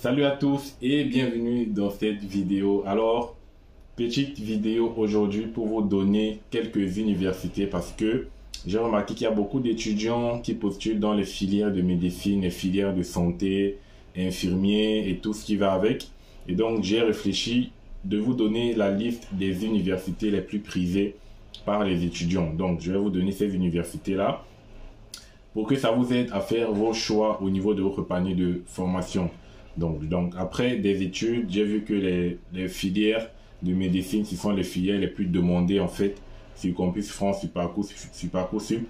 Salut à tous et bienvenue dans cette vidéo. Alors, petite vidéo aujourd'hui pour vous donner quelques universités parce que j'ai remarqué qu'il y a beaucoup d'étudiants qui postulent dans les filières de médecine, les filières de santé, infirmiers et tout ce qui va avec. Et donc, j'ai réfléchi de vous donner la liste des universités les plus prisées par les étudiants. Donc, je vais vous donner ces universités-là pour que ça vous aide à faire vos choix au niveau de votre panier de formation. Donc après des études, j'ai vu que les filières de médecine, ce sont les filières les plus demandées en fait, sur Campus France, sur Parcoursup,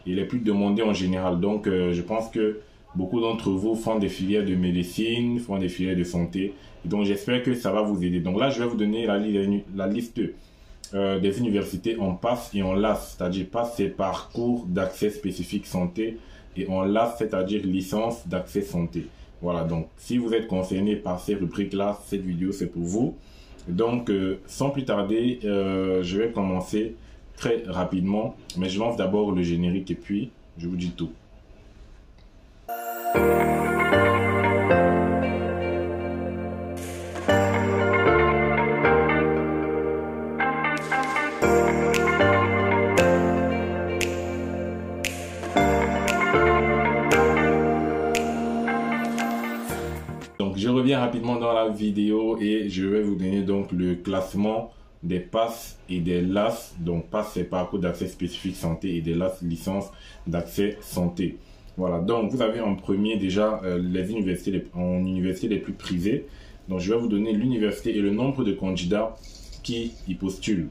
et les plus demandées en général. Donc je pense que beaucoup d'entre vous font des filières de médecine, font des filières de santé. Donc j'espère que ça va vous aider. Donc là, je vais vous donner la liste des universités en PASS et en LAS, c'est-à-dire PASS c'est parcours d'accès spécifique santé et en LAS c'est-à-dire licence d'accès santé. Voilà, donc si vous êtes concerné par ces rubriques-là, cette vidéo c'est pour vous. Donc sans plus tarder, je vais commencer très rapidement, mais je lance d'abord le générique et puis je vous dis tout. Je reviens rapidement dans la vidéo et je vais vous donner donc le classement des PASS et des LAS. Donc PASS c'est parcours d'accès spécifique santé et des LAS licence d'accès santé. Voilà, donc vous avez en premier déjà les universités les plus prisées. Donc je vais vous donner l'université et le nombre de candidats qui y postulent.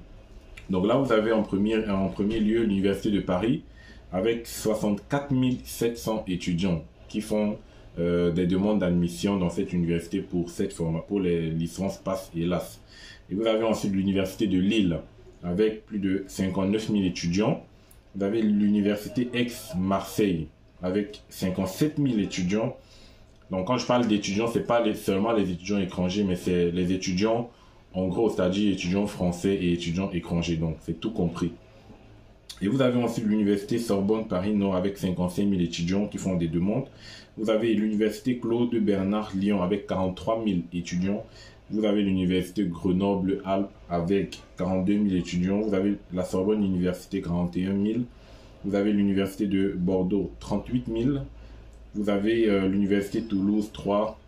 Donc là vous avez en premier lieu l'université de Paris avec 64 700 étudiants qui font des demandes d'admission dans cette université pour les licences PASS et LAS. Et vous avez ensuite l'université de Lille avec plus de 59 000 étudiants. Vous avez l'université Aix-Marseille avec 57 000 étudiants. Donc quand je parle d'étudiants, c'est pas seulement les étudiants étrangers, mais c'est les étudiants en gros, c'est-à-dire étudiants français et étudiants étrangers. Donc c'est tout compris. Et vous avez ensuite l'université Sorbonne Paris-Nord avec 55 000 étudiants qui font des demandes. Vous avez l'université Claude Bernard Lyon avec 43 000 étudiants. Vous avez l'université Grenoble-Alpes avec 42 000 étudiants. Vous avez la Sorbonne Université 41 000. Vous avez l'université de Bordeaux 38 000. Vous avez l'université Toulouse 3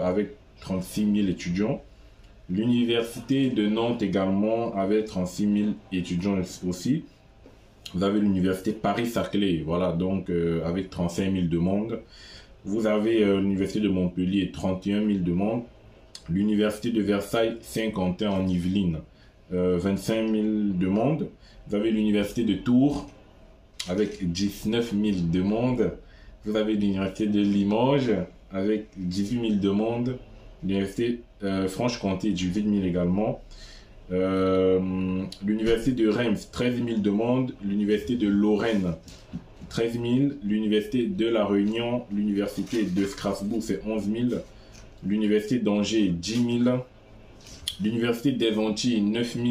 avec 36 000 étudiants. L'université de Nantes également avec 36 000 étudiants aussi. Vous avez l'université Paris-Saclay, voilà, donc avec 35 000 demandes. Vous avez l'université de Montpellier, 31 000 demandes. L'université de Versailles-Saint-Quentin en Yvelines, 25 000 demandes. Vous avez l'université de Tours avec 19 000 demandes. Vous avez l'université de Limoges avec 18 000 demandes. L'université Franche-Comté, 18 000 également. L'université de Reims, 13 000 demandes. L'université de Lorraine, 13 000. L'université de La Réunion, l'université de Strasbourg, c'est 11 000. L'université d'Angers, 10 000. L'université des Antilles, 9 000.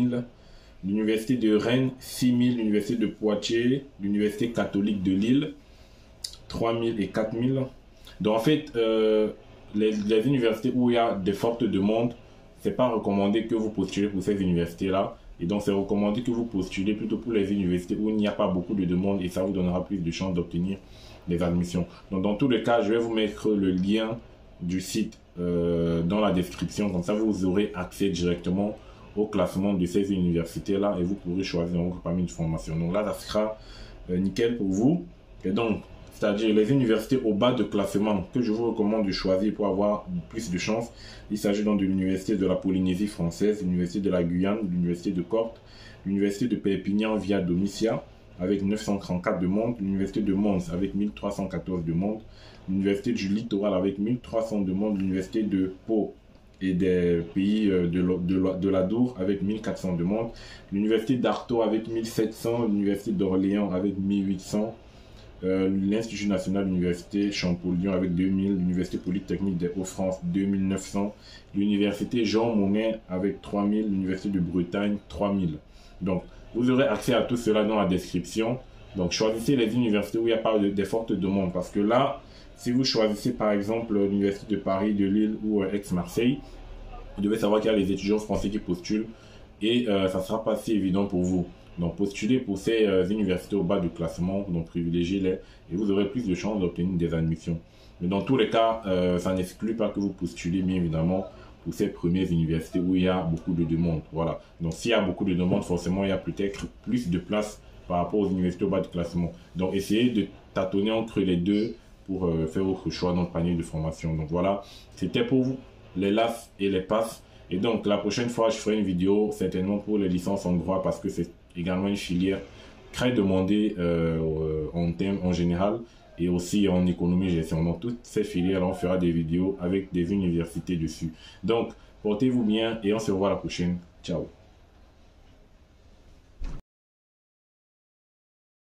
L'université de Rennes, 6 000. L'université de Poitiers, l'université catholique de Lille, 3 000 et 4 000. Donc en fait, les universités où il y a des fortes demandes, c'est pas recommandé que vous postulez pour ces universités-là. Et donc, c'est recommandé que vous postulez plutôt pour les universités où il n'y a pas beaucoup de demandes et ça vous donnera plus de chances d'obtenir des admissions. Donc, dans tous les cas, je vais vous mettre le lien du site dans la description. Comme ça, vous aurez accès directement au classement de ces universités-là et vous pourrez choisir votre parmi de formation. Donc là, ça sera nickel pour vous. Et donc, c'est-à-dire les universités au bas de classement que je vous recommande de choisir pour avoir plus de chance. Il s'agit donc de l'université de la Polynésie française, l'université de la Guyane, l'université de Corte, l'université de Perpignan via Domitia avec 934 demandes, l'université de Mons avec 1314 demandes, l'université du Littoral avec 1300 demandes, l'université de Pau et des pays de l'Adour avec 1400 demandes, l'université d'Artaud avec 1700, l'université d'Orléans avec 1800, l'Institut national de l'université Champollion avec 2000, l'université polytechnique des Hauts-de-France 2900, l'université Jean Monnet avec 3000, l'université de Bretagne 3000. Donc vous aurez accès à tout cela dans la description. Donc choisissez les universités où il n'y a pas de fortes demandes parce que là Si vous choisissez par exemple l'Université de Paris, de Lille ou Aix-Marseille, vous devez savoir qu'il y a les étudiants français qui postulent et ça ne sera pas si évident pour vous. Donc postulez pour ces universités au bas du classement, donc privilégiez-les et vous aurez plus de chances d'obtenir des admissions. Mais dans tous les cas, ça n'exclut pas que vous postulez bien évidemment pour ces premières universités où il y a beaucoup de demandes. Voilà. Donc s'il y a beaucoup de demandes, forcément il y a peut-être plus de places par rapport aux universités au bas du classement. Donc essayez de tâtonner entre les deux pour faire votre choix dans le panier de formation. Donc voilà, c'était pour vous les LAS et les PASS. Et donc la prochaine fois, je ferai une vidéo certainement pour les licences en droit parce que c'est également une filière très demandée en général et aussi en économie et gestion. Donc toutes ces filières, on fera des vidéos avec des universités dessus. Donc portez-vous bien et on se revoit la prochaine. Ciao.